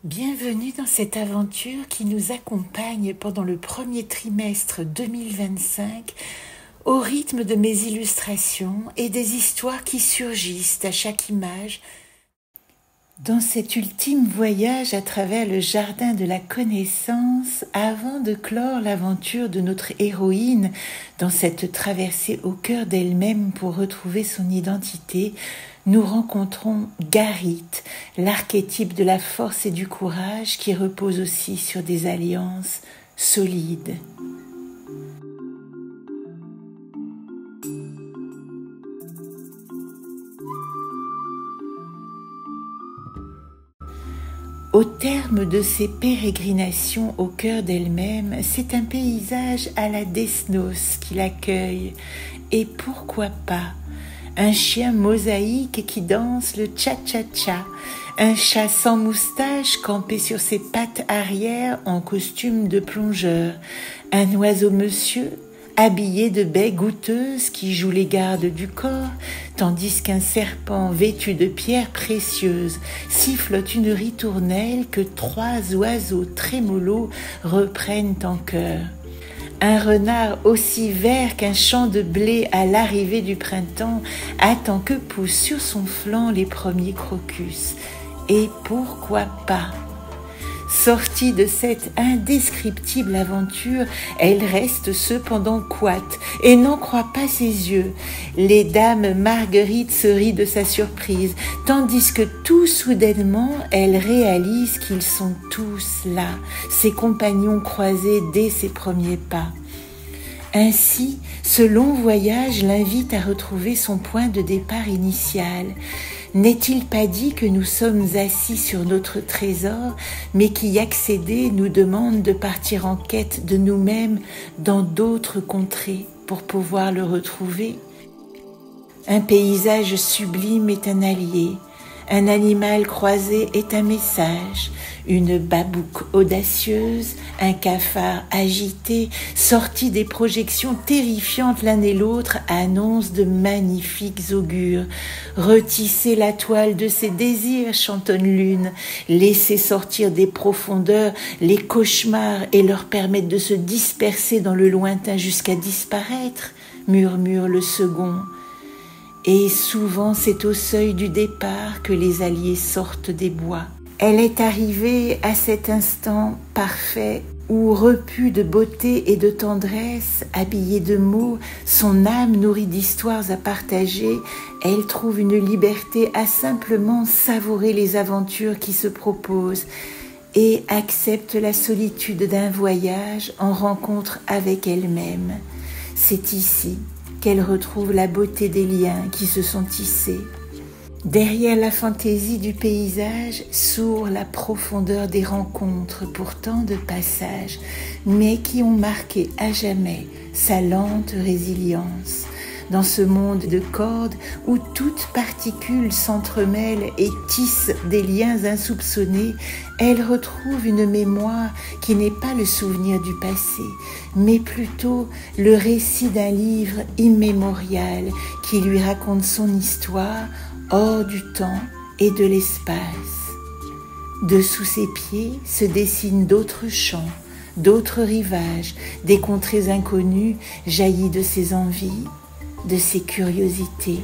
Bienvenue dans cette aventure qui nous accompagne pendant le premier trimestre 2025 au rythme de mes illustrations et des histoires qui surgissent à chaque image. Dans cet ultime voyage à travers le jardin de la connaissance, avant de clore l'aventure de notre héroïne dans cette traversée au cœur d'elle-même pour retrouver son identité, nous rencontrons Garit, l'archétype de la force et du courage qui repose aussi sur des alliances solides. Au terme de ces pérégrinations au cœur d'elle-même, c'est un paysage à la Desnos qui l'accueille. Et pourquoi pas un chien mosaïque qui danse le cha-cha-cha, un chat sans moustache campé sur ses pattes arrière en costume de plongeur, un oiseau monsieur habillé de baies goûteuses qui joue les gardes du corps, tandis qu'un serpent vêtu de pierres précieuses sifflote une ritournelle que 3 oiseaux trémolos reprennent en chœur. Un renard aussi vert qu'un champ de blé à l'arrivée du printemps attend que poussent sur son flanc les premiers crocus. Et pourquoi pas ? Sortie de cette indescriptible aventure, elle reste cependant coite et n'en croit pas ses yeux. Les dames Marguerite se rient de sa surprise, tandis que tout soudainement, elle réalise qu'ils sont tous là, ses compagnons croisés dès ses premiers pas. Ainsi, ce long voyage l'invite à retrouver son point de départ initial. N'est-il pas dit que nous sommes assis sur notre trésor, mais qu'y accéder nous demande de partir en quête de nous-mêmes dans d'autres contrées pour pouvoir le retrouver? Un paysage sublime est un allié, un animal croisé est un message, une babouque audacieuse, un cafard agité, sorti des projections terrifiantes l'un et l'autre, annoncent de magnifiques augures. Retisser la toile de ses désirs, chantonne l'une, laisser sortir des profondeurs les cauchemars et leur permettre de se disperser dans le lointain jusqu'à disparaître, murmure le second. Et souvent c'est au seuil du départ que les alliés sortent des bois. Elle est arrivée à cet instant parfait où, repue de beauté et de tendresse, habillée de mots, son âme nourrie d'histoires à partager, elle trouve une liberté à simplement savourer les aventures qui se proposent et accepte la solitude d'un voyage en rencontre avec elle-même. C'est ici qu'elle retrouve la beauté des liens qui se sont tissés. Derrière la fantaisie du paysage sourd la profondeur des rencontres pourtant de passage, mais qui ont marqué à jamais sa lente résilience. Dans ce monde de cordes où toute particule s'entremêle et tisse des liens insoupçonnés, elle retrouve une mémoire qui n'est pas le souvenir du passé, mais plutôt le récit d'un livre immémorial qui lui raconte son histoire hors du temps et de l'espace. Dessous ses pieds se dessinent d'autres champs, d'autres rivages, des contrées inconnues jaillies de ses envies, de ses curiosités.